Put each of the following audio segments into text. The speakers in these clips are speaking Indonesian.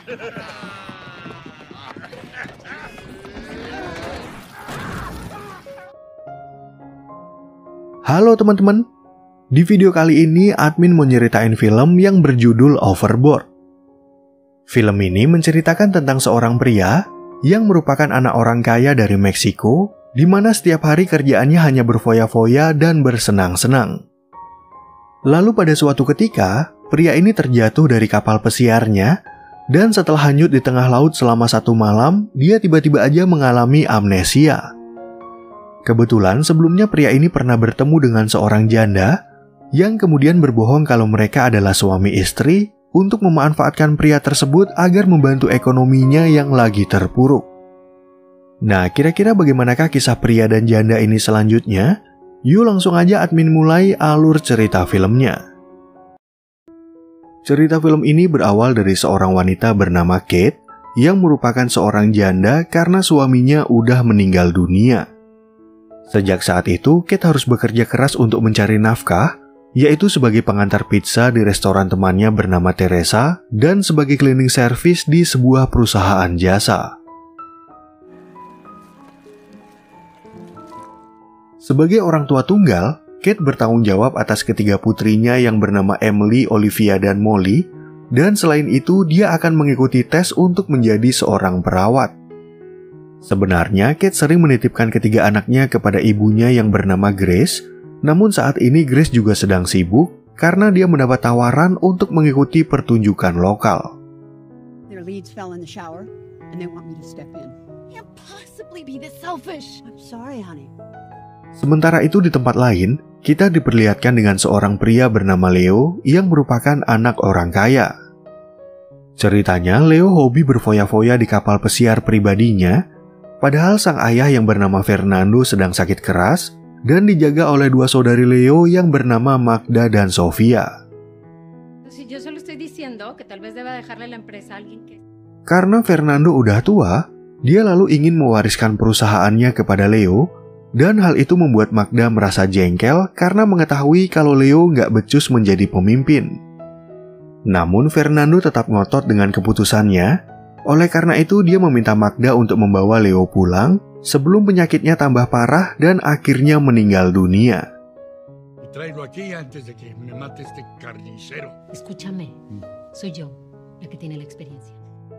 Halo teman-teman, di video kali ini admin mau nyeritain film yang berjudul Overboard. Film ini menceritakan tentang seorang pria yang merupakan anak orang kaya dari Meksiko, di mana setiap hari kerjaannya hanya berfoya-foya dan bersenang-senang. Lalu pada suatu ketika, pria ini terjatuh dari kapal pesiarnya, dan setelah hanyut di tengah laut selama 1 malam, dia tiba-tiba aja mengalami amnesia. Kebetulan sebelumnya pria ini pernah bertemu dengan seorang janda yang kemudian berbohong kalau mereka adalah suami istri untuk memanfaatkan pria tersebut agar membantu ekonominya yang lagi terpuruk. Nah, kira-kira bagaimanakah kisah pria dan janda ini selanjutnya? Yuk langsung aja admin mulai alur cerita filmnya. Cerita film ini berawal dari seorang wanita bernama Kate yang merupakan seorang janda karena suaminya udah meninggal dunia. Sejak saat itu, Kate harus bekerja keras untuk mencari nafkah, yaitu sebagai pengantar pizza di restoran temannya bernama Teresa dan sebagai cleaning service di sebuah perusahaan jasa. Sebagai orang tua tunggal, Kate bertanggung jawab atas ketiga putrinya yang bernama Emily, Olivia, dan Molly, dan selain itu dia akan mengikuti tes untuk menjadi seorang perawat. Sebenarnya, Kate sering menitipkan ketiga anaknya kepada ibunya yang bernama Grace, namun saat ini Grace juga sedang sibuk karena dia mendapat tawaran untuk mengikuti pertunjukan lokal. Their leads fell in the shower and they want me to step in. Can't possibly be this selfish. I'm sorry, honey. Sementara itu di tempat lain, kita diperlihatkan dengan seorang pria bernama Leo yang merupakan anak orang kaya. Ceritanya, Leo hobi berfoya-foya di kapal pesiar pribadinya, padahal sang ayah yang bernama Fernando sedang sakit keras dan dijaga oleh 2 saudari Leo yang bernama Magda dan Sofia. Karena Fernando udah tua, dia lalu ingin mewariskan perusahaannya kepada Leo, dan hal itu membuat Magda merasa jengkel karena mengetahui kalau Leo nggak becus menjadi pemimpin. Namun Fernando tetap ngotot dengan keputusannya. Oleh karena itu, dia meminta Magda untuk membawa Leo pulang sebelum penyakitnya tambah parah dan akhirnya meninggal dunia.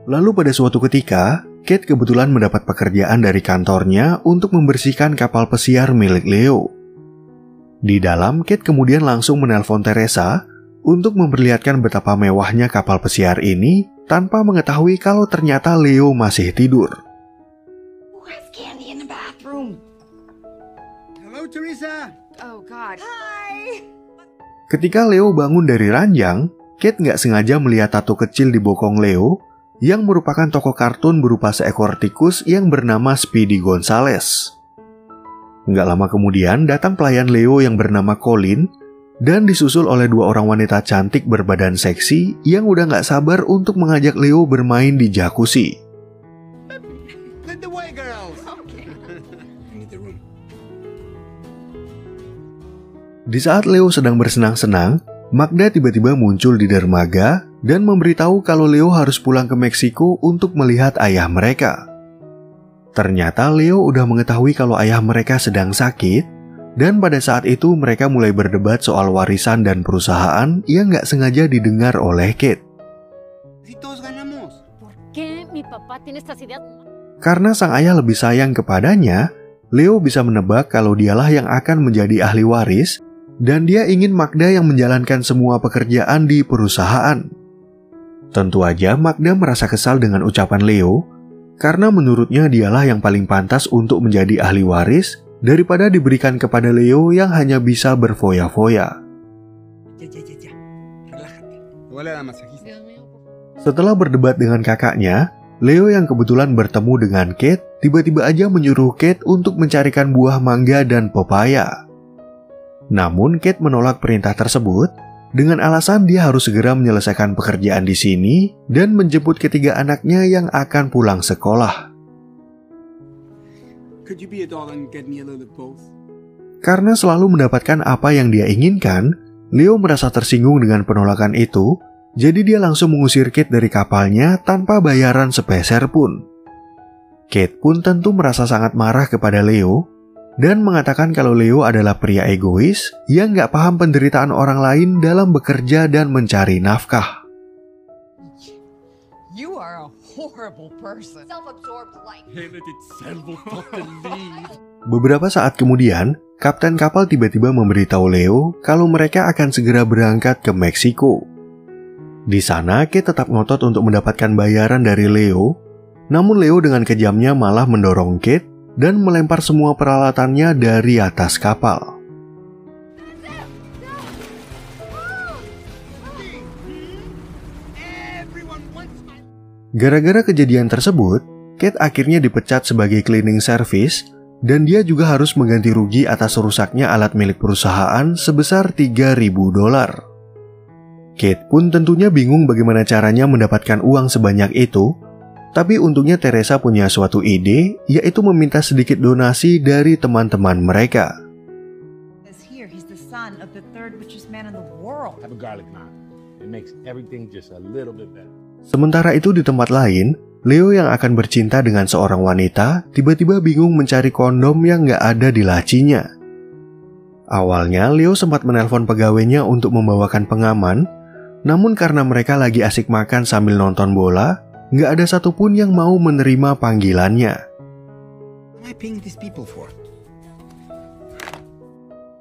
Lalu pada suatu ketika, Kate kebetulan mendapat pekerjaan dari kantornya untuk membersihkan kapal pesiar milik Leo. Di dalam, Kate kemudian langsung menelpon Teresa untuk memperlihatkan betapa mewahnya kapal pesiar ini tanpa mengetahui kalau ternyata Leo masih tidur. Where's Candy in the bathroom? Hello, Teresa. Oh God. Hi. Ketika Leo bangun dari ranjang, Kate nggak sengaja melihat tato kecil di bokong Leo yang merupakan tokoh kartun berupa seekor tikus yang bernama Speedy Gonzales. Nggak lama kemudian datang pelayan Leo yang bernama Colin dan disusul oleh 2 orang wanita cantik berbadan seksi yang udah nggak sabar untuk mengajak Leo bermain di jacuzzi. Lead the way, girls. Okay. Di saat Leo sedang bersenang-senang, Magda tiba-tiba muncul di dermaga dan memberitahu kalau Leo harus pulang ke Meksiko untuk melihat ayah mereka. Ternyata Leo udah mengetahui kalau ayah mereka sedang sakit, dan pada saat itu mereka mulai berdebat soal warisan dan perusahaan yang nggak sengaja didengar oleh Kate. Karena sang ayah lebih sayang kepadanya, Leo bisa menebak kalau dialah yang akan menjadi ahli waris, dan dia ingin Magda yang menjalankan semua pekerjaan di perusahaan. Tentu aja Magda merasa kesal dengan ucapan Leo, karena menurutnya dialah yang paling pantas untuk menjadi ahli waris daripada diberikan kepada Leo yang hanya bisa berfoya-foya. Setelah berdebat dengan kakaknya, Leo yang kebetulan bertemu dengan Kate tiba-tiba aja menyuruh Kate untuk mencarikan buah mangga dan pepaya. Namun Kate menolak perintah tersebut dengan alasan dia harus segera menyelesaikan pekerjaan di sini dan menjemput ketiga anaknya yang akan pulang sekolah. Karena selalu mendapatkan apa yang dia inginkan, Leo merasa tersinggung dengan penolakan itu Jadi dia langsung mengusir Kate dari kapalnya tanpa bayaran sepeser pun. Kate pun tentu merasa sangat marah kepada Leo dan mengatakan kalau Leo adalah pria egois yang gak paham penderitaan orang lain dalam bekerja dan mencari nafkah. You are a horrible person. Self-absorbed like. Beberapa saat kemudian, kapten kapal tiba-tiba memberitahu Leo kalau mereka akan segera berangkat ke Meksiko. Di sana, Kate tetap ngotot untuk mendapatkan bayaran dari Leo, namun Leo dengan kejamnya malah mendorong Kate dan melempar semua peralatannya dari atas kapal. Gara-gara kejadian tersebut, Kate akhirnya dipecat sebagai cleaning service dan dia juga harus mengganti rugi atas rusaknya alat milik perusahaan sebesar $3.000. Kate pun tentunya bingung bagaimana caranya mendapatkan uang sebanyak itu. Tapi untungnya Teresa punya suatu ide, yaitu meminta sedikit donasi dari teman-teman mereka. Sementara itu di tempat lain, Leo yang akan bercinta dengan seorang wanita tiba-tiba bingung mencari kondom yang gak ada di lacinya. Awalnya Leo sempat menelpon pegawainya untuk membawakan pengaman, namun karena mereka lagi asik makan sambil nonton bola, nggak ada satupun yang mau menerima panggilannya.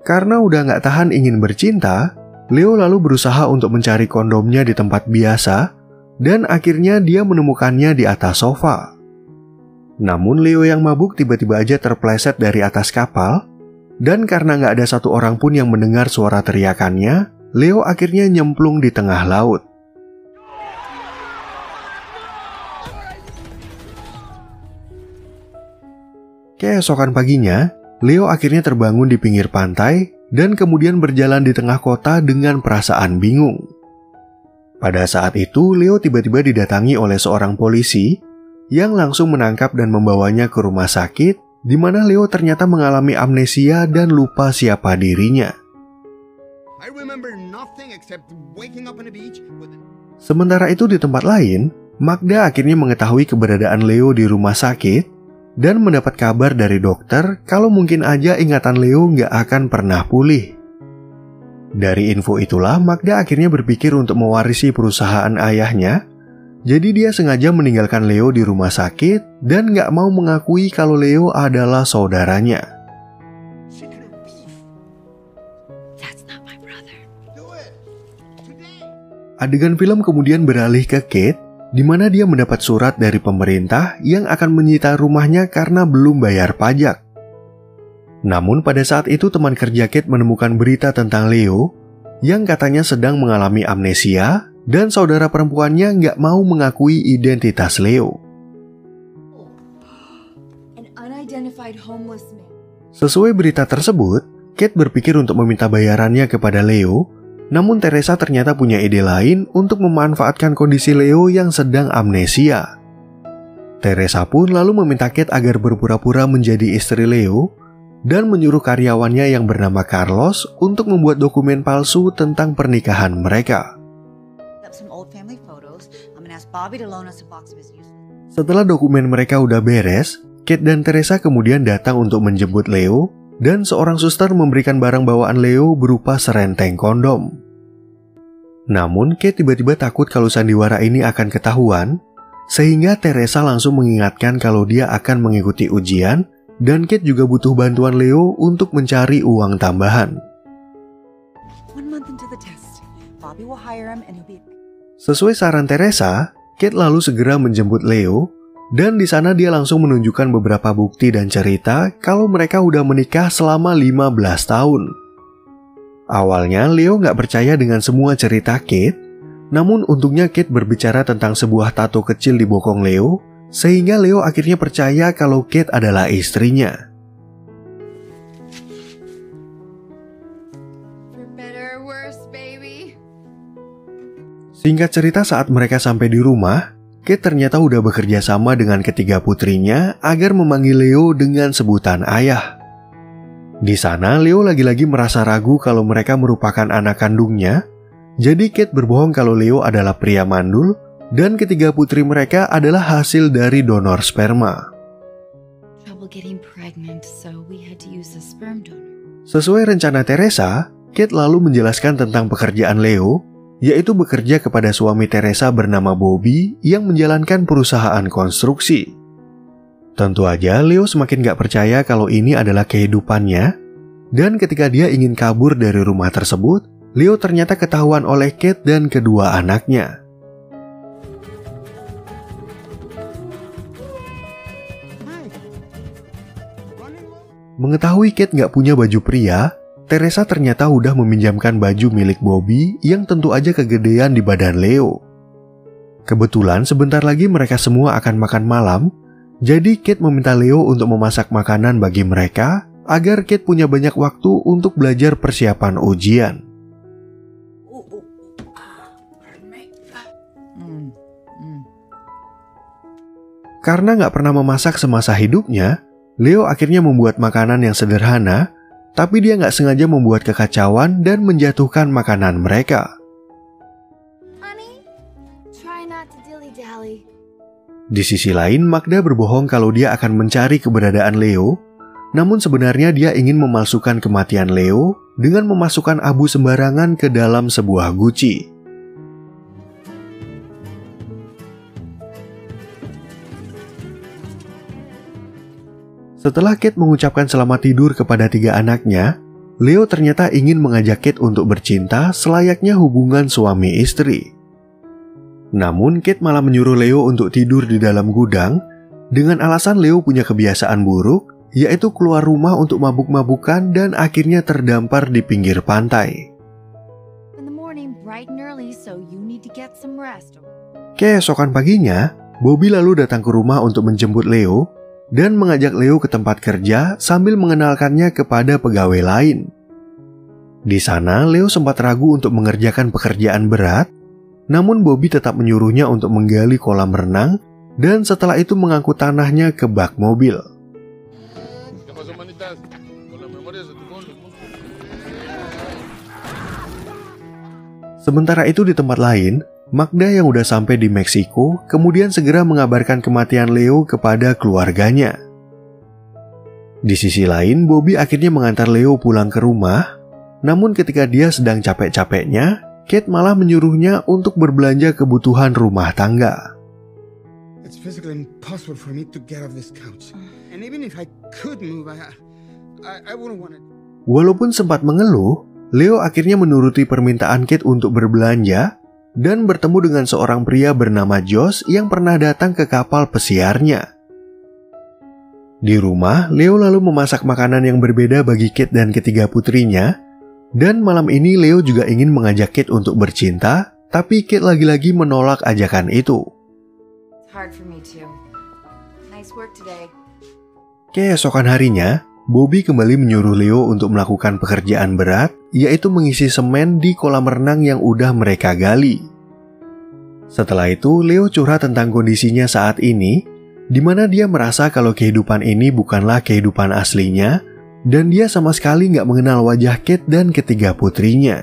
Karena udah nggak tahan ingin bercinta, Leo lalu berusaha untuk mencari kondomnya di tempat biasa, dan akhirnya dia menemukannya di atas sofa. Namun Leo yang mabuk tiba-tiba aja terpleset dari atas kapal, dan karena nggak ada satu orang pun yang mendengar suara teriakannya, Leo akhirnya nyemplung di tengah laut. Keesokan paginya, Leo akhirnya terbangun di pinggir pantai dan kemudian berjalan di tengah kota dengan perasaan bingung. Pada saat itu, Leo tiba-tiba didatangi oleh seorang polisi yang langsung menangkap dan membawanya ke rumah sakit, di mana Leo ternyata mengalami amnesia dan lupa siapa dirinya. Sementara itu di tempat lain, Magda akhirnya mengetahui keberadaan Leo di rumah sakit dan mendapat kabar dari dokter kalau mungkin aja ingatan Leo nggak akan pernah pulih. Dari info itulah Magda akhirnya berpikir untuk mewarisi perusahaan ayahnya, jadi dia sengaja meninggalkan Leo di rumah sakit dan nggak mau mengakui kalau Leo adalah saudaranya. Adegan film kemudian beralih ke Kate, di mana dia mendapat surat dari pemerintah yang akan menyita rumahnya karena belum bayar pajak. Namun pada saat itu teman kerja Kate menemukan berita tentang Leo yang katanya sedang mengalami amnesia dan saudara perempuannya nggak mau mengakui identitas Leo. Sesuai berita tersebut, Kate berpikir untuk meminta bayarannya kepada Leo. Namun Teresa ternyata punya ide lain untuk memanfaatkan kondisi Leo yang sedang amnesia. Teresa pun lalu meminta Kate agar berpura-pura menjadi istri Leo dan menyuruh karyawannya yang bernama Carlos untuk membuat dokumen palsu tentang pernikahan mereka. Setelah dokumen mereka udah beres, Kate dan Teresa kemudian datang untuk menjemput Leo, dan seorang suster memberikan barang bawaan Leo berupa serenteng kondom. Namun Kate tiba-tiba takut kalau sandiwara ini akan ketahuan, sehingga Teresa langsung mengingatkan kalau dia akan mengikuti ujian, dan Kate juga butuh bantuan Leo untuk mencari uang tambahan. Sesuai saran Teresa, Kate lalu segera menjemput Leo, dan di sana dia langsung menunjukkan beberapa bukti dan cerita kalau mereka udah menikah selama 15 tahun. Awalnya Leo nggak percaya dengan semua cerita Kate, namun untungnya Kate berbicara tentang sebuah tato kecil di bokong Leo, sehingga Leo akhirnya percaya kalau Kate adalah istrinya. Singkat cerita, saat mereka sampai di rumah, Kate ternyata udah bekerja sama dengan ketiga putrinya agar memanggil Leo dengan sebutan ayah. Di sana Leo lagi-lagi merasa ragu kalau mereka merupakan anak kandungnya, Jadi Kate berbohong kalau Leo adalah pria mandul dan ketiga putri mereka adalah hasil dari donor sperma. Trouble getting pregnant, so we had to use a sperm donor. Sesuai rencana Teresa, Kate lalu menjelaskan tentang pekerjaan Leo, yaitu bekerja kepada suami Teresa bernama Bobby yang menjalankan perusahaan konstruksi. Tentu aja Leo semakin gak percaya kalau ini adalah kehidupannya, dan ketika dia ingin kabur dari rumah tersebut, Leo ternyata ketahuan oleh Kate dan kedua anaknya. Mengetahui Kate gak punya baju pria, Teresa ternyata udah meminjamkan baju milik Bobby yang tentu aja kegedean di badan Leo. Kebetulan sebentar lagi mereka semua akan makan malam, jadi Kate meminta Leo untuk memasak makanan bagi mereka agar Kate punya banyak waktu untuk belajar persiapan ujian. Karena gak pernah memasak semasa hidupnya, Leo akhirnya membuat makanan yang sederhana, tapi dia gak sengaja membuat kekacauan dan menjatuhkan makanan mereka. Honey, try not to dilly-dally. Di sisi lain, Magda berbohong kalau dia akan mencari keberadaan Leo, namun sebenarnya dia ingin memalsukan kematian Leo dengan memasukkan abu sembarangan ke dalam sebuah guci. Setelah Kate mengucapkan selamat tidur kepada 3 anaknya, Leo ternyata ingin mengajak Kate untuk bercinta selayaknya hubungan suami istri. Namun Kate malah menyuruh Leo untuk tidur di dalam gudang dengan alasan Leo punya kebiasaan buruk, yaitu keluar rumah untuk mabuk-mabukan dan akhirnya terdampar di pinggir pantai. In the morning, bright and early, so you need to get some rest. Keesokan paginya, Bobby lalu datang ke rumah untuk menjemput Leo dan mengajak Leo ke tempat kerja sambil mengenalkannya kepada pegawai lain. Di sana, Leo sempat ragu untuk mengerjakan pekerjaan berat, namun Bobby tetap menyuruhnya untuk menggali kolam renang dan setelah itu mengangkut tanahnya ke bak mobil. Sementara itu di tempat lain, Magda yang udah sampai di Meksiko kemudian segera mengabarkan kematian Leo kepada keluarganya. Di sisi lain, Bobby akhirnya mengantar Leo pulang ke rumah, namun ketika dia sedang capek-capeknya, Kate malah menyuruhnya untuk berbelanja kebutuhan rumah tangga. It's physically impossible for me to get off this couch. And even if I could move, I wouldn't want it. Walaupun sempat mengeluh, Leo akhirnya menuruti permintaan Kate untuk berbelanja dan bertemu dengan seorang pria bernama Josh yang pernah datang ke kapal pesiarnya. Di rumah, Leo lalu memasak makanan yang berbeda bagi Kate dan ketiga putrinya, dan malam ini Leo juga ingin mengajak Kate untuk bercinta, tapi Kate lagi-lagi menolak ajakan itu. It's hard for me too. Nice work today. Keesokan harinya, Bobby kembali menyuruh Leo untuk melakukan pekerjaan berat, yaitu mengisi semen di kolam renang yang udah mereka gali. Setelah itu, Leo curhat tentang kondisinya saat ini, di mana dia merasa kalau kehidupan ini bukanlah kehidupan aslinya, dan dia sama sekali nggak mengenal wajah Kate dan ketiga putrinya.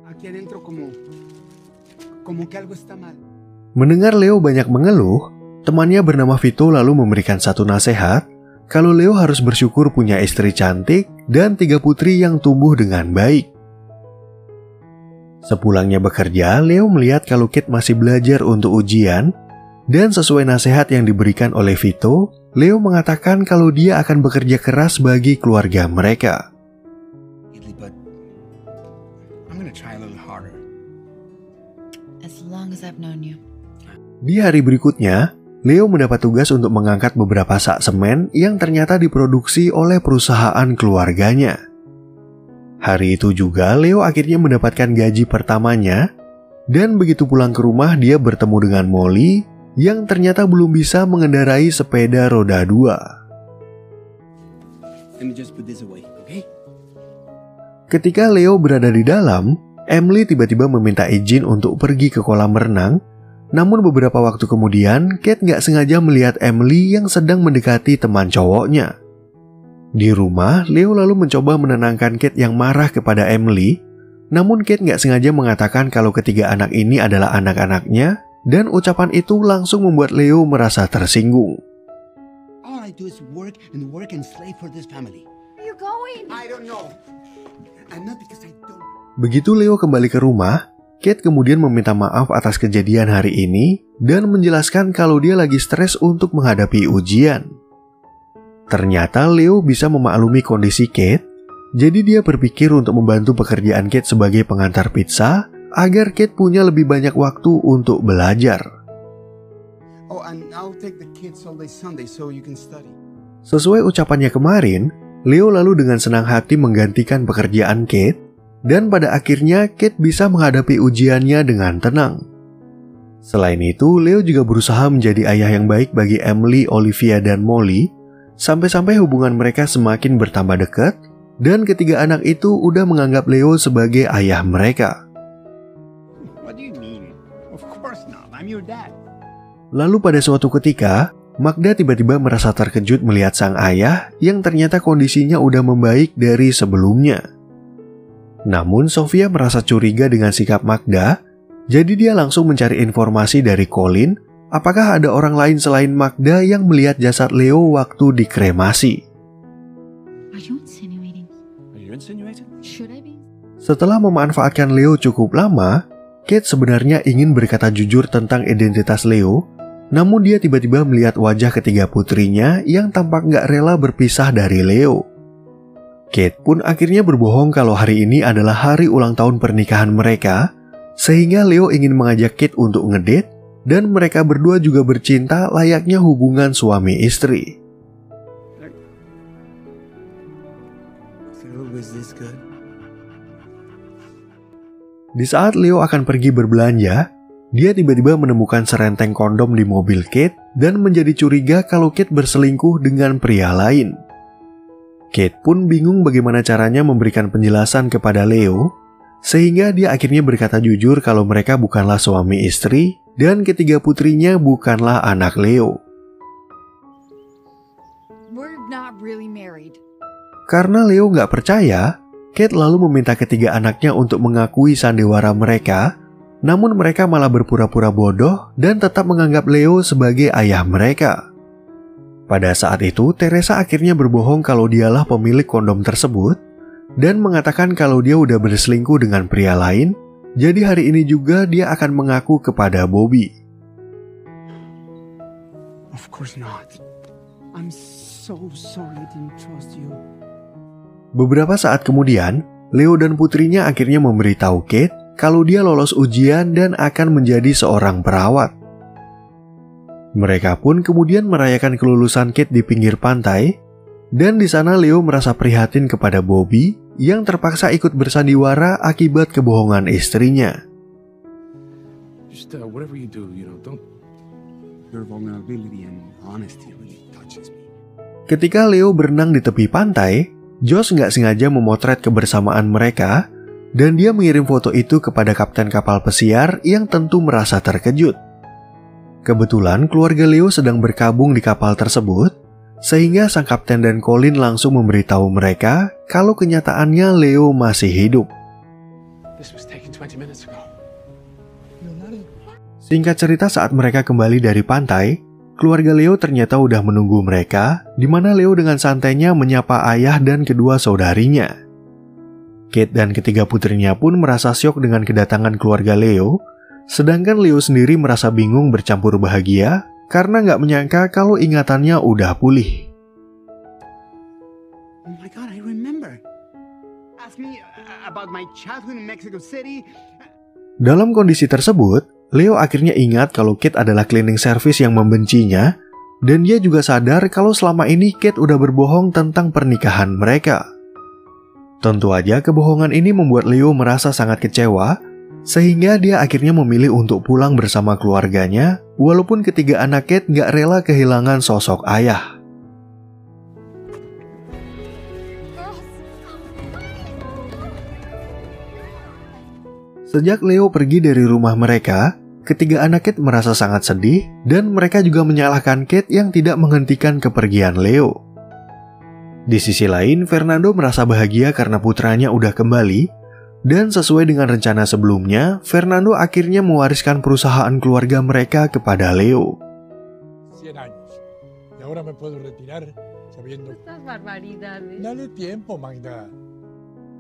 Aquí adentro como que algo está mal. Mendengar Leo banyak mengeluh, temannya bernama Vito lalu memberikan satu nasihat, kalau Leo harus bersyukur punya istri cantik dan 3 putri yang tumbuh dengan baik. Sepulangnya bekerja, Leo melihat kalau Kate masih belajar untuk ujian, dan sesuai nasihat yang diberikan oleh Vito, Leo mengatakan kalau dia akan bekerja keras bagi keluarga mereka. But I'm gonna try a little harder. As long as I've known you. Di hari berikutnya, Leo mendapat tugas untuk mengangkat beberapa sak semen yang ternyata diproduksi oleh perusahaan keluarganya. Hari itu juga Leo akhirnya mendapatkan gaji pertamanya, dan begitu pulang ke rumah dia bertemu dengan Molly yang ternyata belum bisa mengendarai sepeda roda 2. Let me just put this away, okay? Ketika Leo berada di dalam, Emily tiba-tiba meminta izin untuk pergi ke kolam renang. Namun beberapa waktu kemudian, Kate nggak sengaja melihat Emily yang sedang mendekati teman cowoknya. Di rumah, Leo lalu mencoba menenangkan Kate yang marah kepada Emily, Namun Kate nggak sengaja mengatakan kalau ketiga anak ini adalah anak-anaknya, dan ucapan itu langsung membuat Leo merasa tersinggung. All I do is work and slave for this family. Where are you going? I don't know. And not because I don't. Begitu Leo kembali ke rumah, Kate kemudian meminta maaf atas kejadian hari ini dan menjelaskan kalau dia lagi stres untuk menghadapi ujian. Ternyata Leo bisa memaklumi kondisi Kate, jadi dia berpikir untuk membantu pekerjaan Kate sebagai pengantar pizza agar Kate punya lebih banyak waktu untuk belajar. Oh, and I'll take the kids all day Sunday so you can study. Sesuai ucapannya kemarin, Leo lalu dengan senang hati menggantikan pekerjaan Kate, dan pada akhirnya Kate bisa menghadapi ujiannya dengan tenang. Selain itu, Leo juga berusaha menjadi ayah yang baik bagi Emily, Olivia, dan Molly, sampai-sampai hubungan mereka semakin bertambah dekat, dan ketiga anak itu udah menganggap Leo sebagai ayah mereka. What do you mean? Of course not. I'm your dad. Lalu pada suatu ketika, Magda tiba-tiba merasa terkejut melihat sang ayah yang ternyata kondisinya udah membaik dari sebelumnya. Namun Sofia merasa curiga dengan sikap Magda, jadi dia langsung mencari informasi dari Colin, apakah ada orang lain selain Magda yang melihat jasad Leo waktu dikremasi. Are you insinuating? Are you insinuating? Should I be? Setelah memanfaatkan Leo cukup lama, Kate sebenarnya ingin berkata jujur tentang identitas Leo, namun dia tiba-tiba melihat wajah ketiga putrinya yang tampak gak rela berpisah dari Leo. Kate pun akhirnya berbohong kalau hari ini adalah hari ulang tahun pernikahan mereka, sehingga Leo ingin mengajak Kate untuk ngedate, dan mereka berdua juga bercinta layaknya hubungan suami istri. Was this good? Di saat Leo akan pergi berbelanja, dia tiba-tiba menemukan serenteng kondom di mobil Kate dan menjadi curiga kalau Kate berselingkuh dengan pria lain. Kate pun bingung bagaimana caranya memberikan penjelasan kepada Leo, sehingga dia akhirnya berkata jujur kalau mereka bukanlah suami istri dan ketiga putrinya bukanlah anak Leo. We're not really married. Karena Leo nggak percaya, Kate lalu meminta ketiga anaknya untuk mengakui sandiwara mereka, namun mereka malah berpura-pura bodoh dan tetap menganggap Leo sebagai ayah mereka. Pada saat itu, Teresa akhirnya berbohong kalau dialah pemilik kondom tersebut dan mengatakan kalau dia udah berselingkuh dengan pria lain, jadi hari ini juga dia akan mengaku kepada Bobby. Of course not. I'm so sorry I didn't trust you. Beberapa saat kemudian, Leo dan putrinya akhirnya memberitahu Kate kalau dia lolos ujian dan akan menjadi seorang perawat. Mereka pun kemudian merayakan kelulusan Kate di pinggir pantai, dan di sana Leo merasa prihatin kepada Bobby yang terpaksa ikut bersandiwara akibat kebohongan istrinya. Just whatever you do, don't. Your vulnerability and honesty really touches me. Ketika Leo berenang di tepi pantai, Josh nggak sengaja memotret kebersamaan mereka, dan dia mengirim foto itu kepada kapten kapal pesiar yang tentu merasa terkejut. Kebetulan keluarga Leo sedang berkabung di kapal tersebut, sehingga sang kapten dan Colin langsung memberitahu mereka kalau kenyataannya Leo masih hidup. This was taken 20 minutes ago. Singkat cerita, saat mereka kembali dari pantai, keluarga Leo ternyata udah menunggu mereka, di mana Leo dengan santainya menyapa ayah dan kedua saudarinya. Kate dan ketiga putrinya pun merasa syok dengan kedatangan keluarga Leo, sedangkan Leo sendiri merasa bingung bercampur bahagia karena nggak menyangka kalau ingatannya udah pulih. Oh my God, I remember. Ask me about my childhood in Mexico City. Dalam kondisi tersebut, Leo akhirnya ingat kalau Kate adalah cleaning service yang membencinya, dan dia juga sadar kalau selama ini Kate udah berbohong tentang pernikahan mereka. Tentu aja kebohongan ini membuat Leo merasa sangat kecewa, sehingga dia akhirnya memilih untuk pulang bersama keluarganya, walaupun ketiga anak Kate nggak rela kehilangan sosok ayah. Sejak Leo pergi dari rumah mereka, ketiga anak Kate merasa sangat sedih dan mereka juga menyalahkan Kate yang tidak menghentikan kepergian Leo. Di sisi lain, Fernando merasa bahagia karena putranya udah kembali, Dan sesuai dengan rencana sebelumnya, Fernando akhirnya mewariskan perusahaan keluarga mereka kepada Leo. 100 años. Y ahora me puedo retirar sabiendo. Estas barbaridades. Dale tiempo, Magda.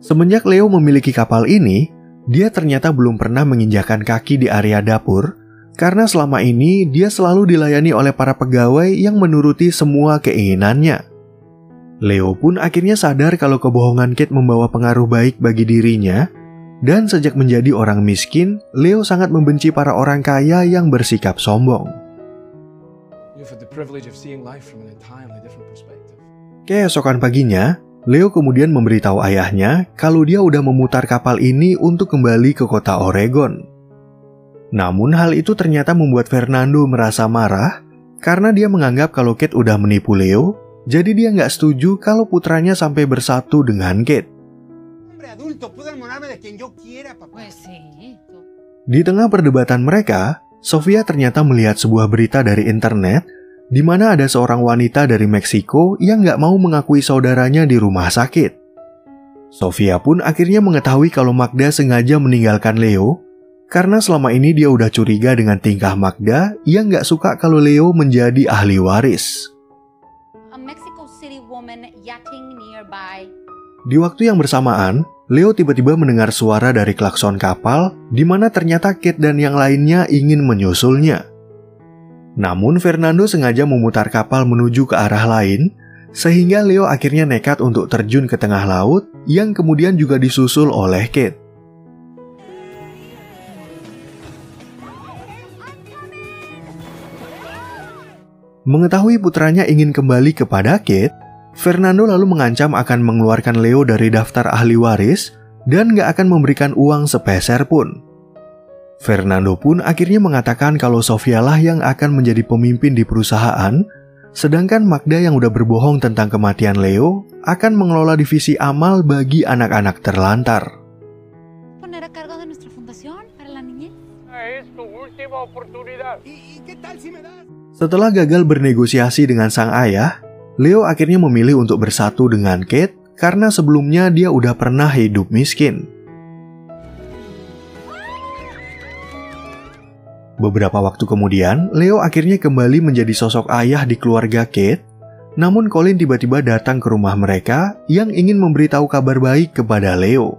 Semenjak Leo memiliki kapal ini, dia ternyata belum pernah menginjakan kaki di area dapur, karena selama ini dia selalu dilayani oleh para pegawai yang menuruti semua keinginannya. Leo pun akhirnya sadar kalau kebohongan Kate membawa pengaruh baik bagi dirinya, dan sejak menjadi orang miskin, Leo sangat membenci para orang kaya yang bersikap sombong. You've had the privilege of seeing life from an entirely different perspective. Keesokan paginya, Leo kemudian memberitahu ayahnya kalau dia udah memutar kapal ini untuk kembali ke kota Oregon. Namun hal itu ternyata membuat Fernando merasa marah karena dia menganggap kalau Kate udah menipu Leo, jadi dia nggak setuju kalau putranya sampai bersatu dengan Kate. Di tengah perdebatan mereka, Sofia ternyata melihat sebuah berita dari internet di mana ada seorang wanita dari Meksiko yang nggak mau mengakui saudaranya di rumah sakit. Sofia pun akhirnya mengetahui kalau Magda sengaja meninggalkan Leo karena selama ini dia udah curiga dengan tingkah Magda yang nggak suka kalau Leo menjadi ahli waris. A Mexico City woman yachting nearby. Di waktu yang bersamaan, Leo tiba-tiba mendengar suara dari klakson kapal di mana ternyata Kate dan yang lainnya ingin menyusulnya. Namun Fernando sengaja memutar kapal menuju ke arah lain, sehingga Leo akhirnya nekat untuk terjun ke tengah laut yang kemudian juga disusul oleh Kate. Mengetahui putranya ingin kembali kepada Kate, Fernando lalu mengancam akan mengeluarkan Leo dari daftar ahli waris dan gak akan memberikan uang sepeser pun. Fernando pun akhirnya mengatakan kalau Sofia lah yang akan menjadi pemimpin di perusahaan, sedangkan Magda yang udah berbohong tentang kematian Leo akan mengelola divisi amal bagi anak-anak terlantar. Poner a cargo de nuestra fundación para la niñez. Es tu última oportunidad. ¿Y qué tal si me das? Setelah gagal bernegosiasi dengan sang ayah, Leo akhirnya memilih untuk bersatu dengan Kate karena sebelumnya dia udah pernah hidup miskin. Beberapa waktu kemudian, Leo akhirnya kembali menjadi sosok ayah di keluarga Kate, namun Colin tiba-tiba datang ke rumah mereka yang ingin memberitahu kabar baik kepada Leo.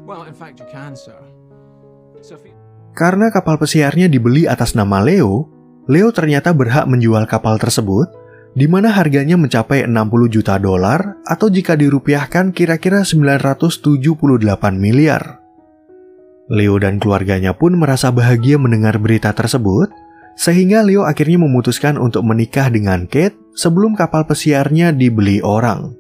Well, in fact, you can, sir. Sophie. Karena kapal pesiarnya dibeli atas nama Leo, Leo ternyata berhak menjual kapal tersebut, di mana harganya mencapai $60 juta atau jika dirupiahkan kira-kira 978 miliar. Leo dan keluarganya pun merasa bahagia mendengar berita tersebut, sehingga Leo akhirnya memutuskan untuk menikah dengan Kate sebelum kapal pesiarnya dibeli orang.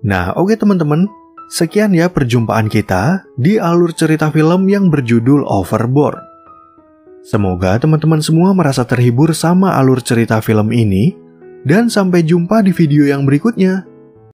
Nah, oke teman-teman, sekian ya perjumpaan kita di alur cerita film yang berjudul Overboard. Semoga teman-teman semua merasa terhibur sama alur cerita film ini, dan sampai jumpa di video yang berikutnya.